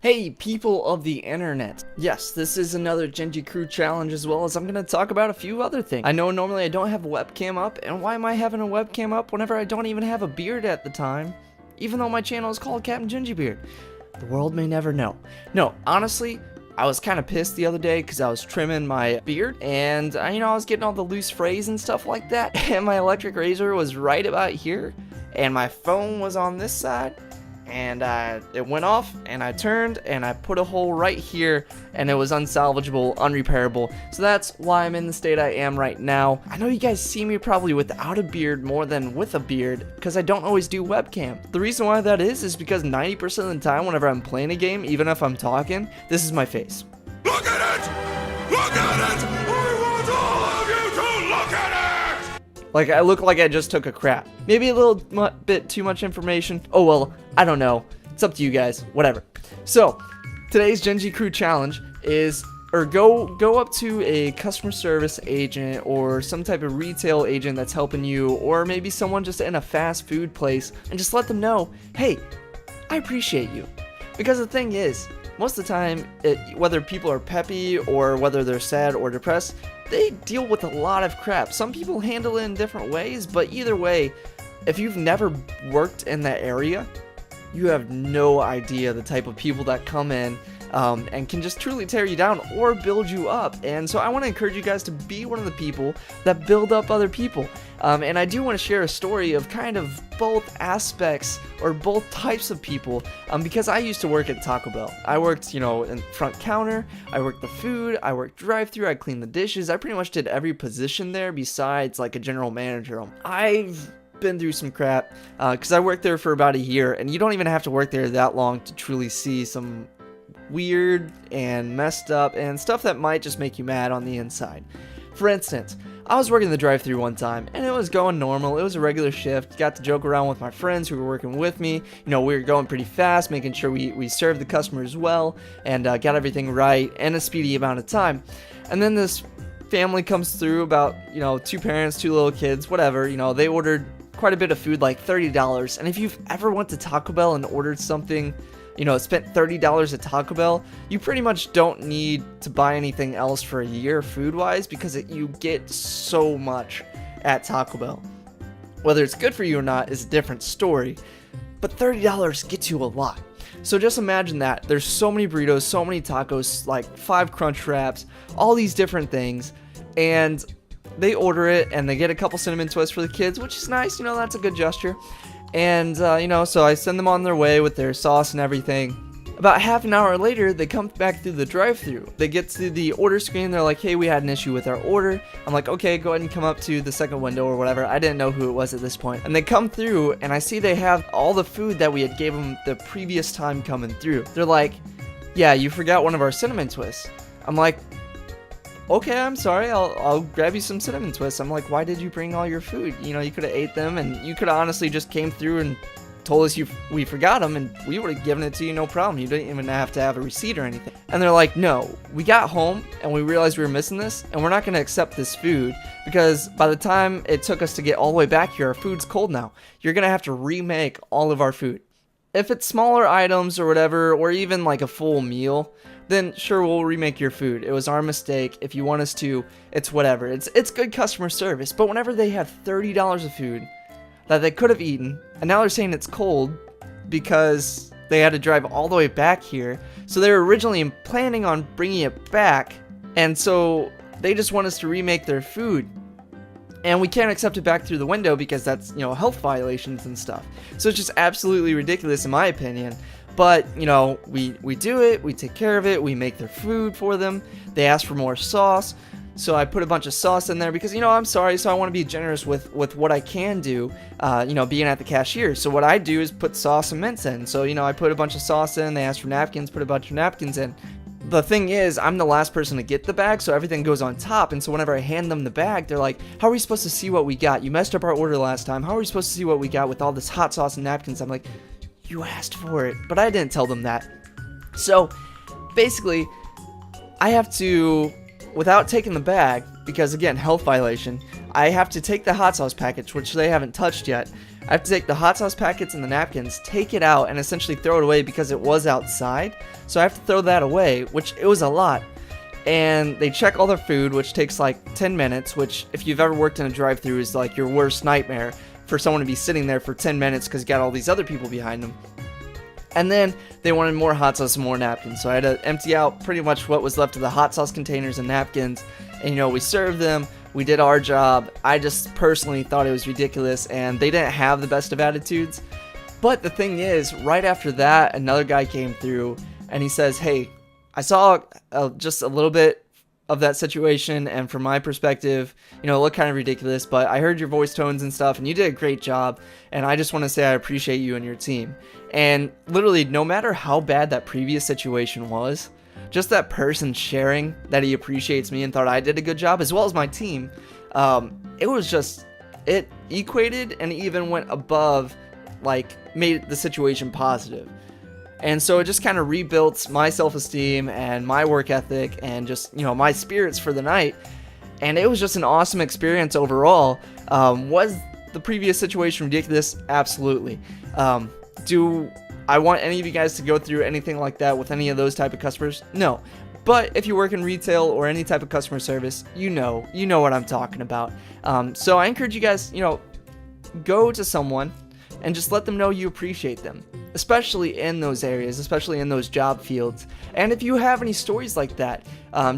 Hey people of the internet. Yes, this is another Gingy crew challenge, as well as I'm going to talk about a few other things. I know normally I don't have a webcam up, and why am I having a webcam up whenever I don't even have a beard at the time? Even though my channel is called Cptgingybeard. The world may never know. No, honestly, I was kind of pissed the other day because I was trimming my beard, and I was getting all the loose frays and stuff like that, and my electric razor was right about here, and my phone was on this side. And it went off, and I turned, and I put a hole right here, and it was unsalvageable, unrepairable. So that's why I'm in the state I am right now. I know you guys see me probably without a beard more than with a beard, because I don't always do webcam. The reason why that is because 90% of the time whenever I'm playing a game, even if I'm talking, this is my face. Look at it! Look at it! I want all of you to look at it! Like, I look like I just took a crap. Maybe a little bit too much information. Oh well, I don't know. It's up to you guys. Whatever. So, today's Gingy Crew challenge is, go up to a customer service agent or some type of retail agent that's helping you, or maybe someone just in a fast food place, and just let them know, hey, I appreciate you. Because the thing is, most of the time, whether people are peppy or whether they're sad or depressed, they deal with a lot of crap. Some people handle it in different ways, but either way, if you've never worked in that area, you have no idea the type of people that come in and can just truly tear you down or build you up. And so I want to encourage you guys to be one of the people that build up other people. And I do want to share a story of kind of both aspects or both types of people, because I used to work at Taco Bell. I worked, in front counter, I worked the food, I worked drive-thru, I cleaned the dishes. I pretty much did every position there besides like a general manager. I've been through some crap because I worked there for about a year, and you don't even have to work there that long to truly see some weird and messed up and stuff that might just make you mad on the inside. For instance, I was working the drive-thru one time, and it was going normal. It was a regular shift. Got to joke around with my friends who were working with me. We were going pretty fast, making sure we served the customers well and got everything right in a speedy amount of time. And then this family comes through, about, two parents, two little kids, whatever. They ordered quite a bit of food, like $30. And if you've ever went to Taco Bell and ordered something, spent $30 at Taco Bell, you pretty much don't need to buy anything else for a year food-wise, because you get so much at Taco Bell. Whether it's good for you or not is a different story, but $30 gets you a lot. So just imagine that. There's so many burritos, so many tacos, like 5 crunch wraps, all these different things, and they order it, and they get a couple cinnamon twists for the kids, which is nice, that's a good gesture. And, so I send them on their way with their sauce and everything. About half an hour later, they come back through the drive-thru. They get to the order screen, they're like, hey, we had an issue with our order. I'm like, okay, go ahead and come up to the second window or whatever. I didn't know who it was at this point. And they come through, and I see they have all the food that we had gave them the previous time coming through. They're like, yeah, you forgot one of our cinnamon twists. I'm like, okay, I'm sorry, I'll grab you some cinnamon twists. I'm like, why did you bring all your food? You could have ate them, and you could have honestly just came through and told us we forgot them, and we would have given it to you, no problem. You didn't even have to have a receipt or anything. And they're like, no, we got home, and we realized we were missing this, and we're not going to accept this food, because by the time it took us to get all the way back here, our food's cold now. You're going to have to remake all of our food. If it's smaller items or whatever, or even like a full meal, then sure, we'll remake your food. It was our mistake. If you want us to, it's whatever. It's good customer service. But whenever they have $30 of food that they could have eaten, and now they're saying it's cold because they had to drive all the way back here. So they were originally planning on bringing it back, and so they just want us to remake their food. And we can't accept it back through the window because that's, health violations and stuff. So it's just absolutely ridiculous in my opinion. But, we do it, we take care of it, we make their food for them. They ask for more sauce, so I put a bunch of sauce in there because, I'm sorry, so I want to be generous with what I can do, being at the cashier. So what I do is put sauce and mints in. So, I put a bunch of sauce in, they ask for napkins, put a bunch of napkins in. The thing is, I'm the last person to get the bag, so everything goes on top, and so whenever I hand them the bag, they're like, how are we supposed to see what we got? You messed up our order last time. How are we supposed to see what we got with all this hot sauce and napkins? I'm like, you asked for it, but I didn't tell them that. So, basically, I have to, without taking the bag, because again, health violation, I have to take the hot sauce packets, which they haven't touched yet. I have to take the hot sauce packets and the napkins, take it out, and essentially throw it away because it was outside. So I have to throw that away, which it was a lot. And they check all their food, which takes like 10 minutes, which if you've ever worked in a drive-thru is like your worst nightmare for someone to be sitting there for 10 minutes because you got all these other people behind them. And then they wanted more hot sauce and more napkins, so I had to empty out pretty much what was left of the hot sauce containers and napkins. And we served them, we did our job. I just personally thought it was ridiculous, and they didn't have the best of attitudes. But the thing is, right after that, another guy came through, and he says, hey, I saw just a little bit of that situation, and from my perspective, it looked kind of ridiculous, but I heard your voice tones and stuff, and you did a great job, and I just want to say I appreciate you and your team. And literally, no matter how bad that previous situation was, just that person sharing that he appreciates me and thought I did a good job, as well as my team, it equated and even went above, made the situation positive. And so it just kind of rebuilt my self-esteem and my work ethic and just, my spirits for the night. And it was just an awesome experience overall. Was the previous situation ridiculous? Absolutely. Do I want any of you guys to go through anything like that with any of those type of customers? No. But if you work in retail or any type of customer service, you know what I'm talking about. So I encourage you guys, go to someone and just let them know you appreciate them, especially in those areas, especially in those job fields. And if you have any stories like that,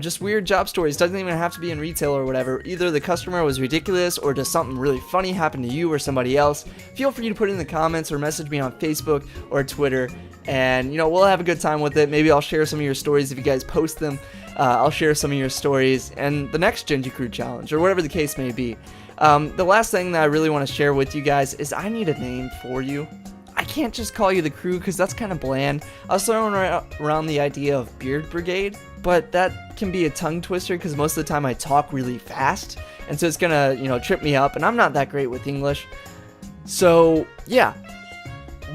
just weird job stories, doesn't even have to be in retail or whatever, either the customer was ridiculous or does something really funny happen to you or somebody else, feel free to put it in the comments or message me on Facebook or Twitter, and we'll have a good time with it. Maybe I'll share some of your stories if you guys post them. I'll share some of your stories and the next Gingy Crew challenge or whatever the case may be. The last thing that I really want to share with you guys is I need a name for you. I can't just call you the crew because that's kind of bland. I was throwing around the idea of Beard Brigade, but that can be a tongue twister because most of the time I talk really fast, and so it's gonna trip me up, and I'm not that great with English. So yeah,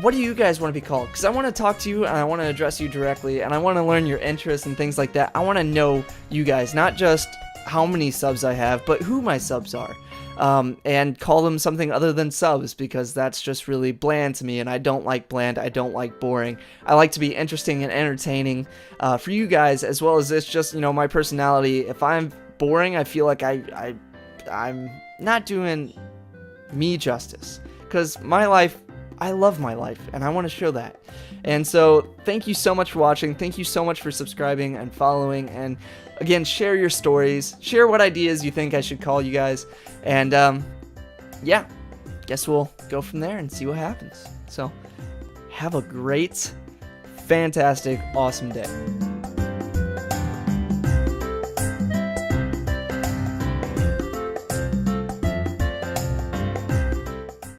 what do you guys want to be called? Because I want to talk to you and I want to address you directly, and I want to learn your interests and things like that. I want to know you guys, not just how many subs I have, but who my subs are. And call them something other than subs, because that's just really bland to me, and I don't like bland, I don't like boring. I like to be interesting and entertaining for you guys, as well as it's just my personality. If I'm boring, I feel like I'm not doing me justice, because my life, I love my life, and I want to show that. And so thank you so much for watching, thank you so much for subscribing and following, and again, share your stories, share what ideas you think I should call you guys, and yeah, guess we'll go from there and see what happens. So have a great, fantastic, awesome day.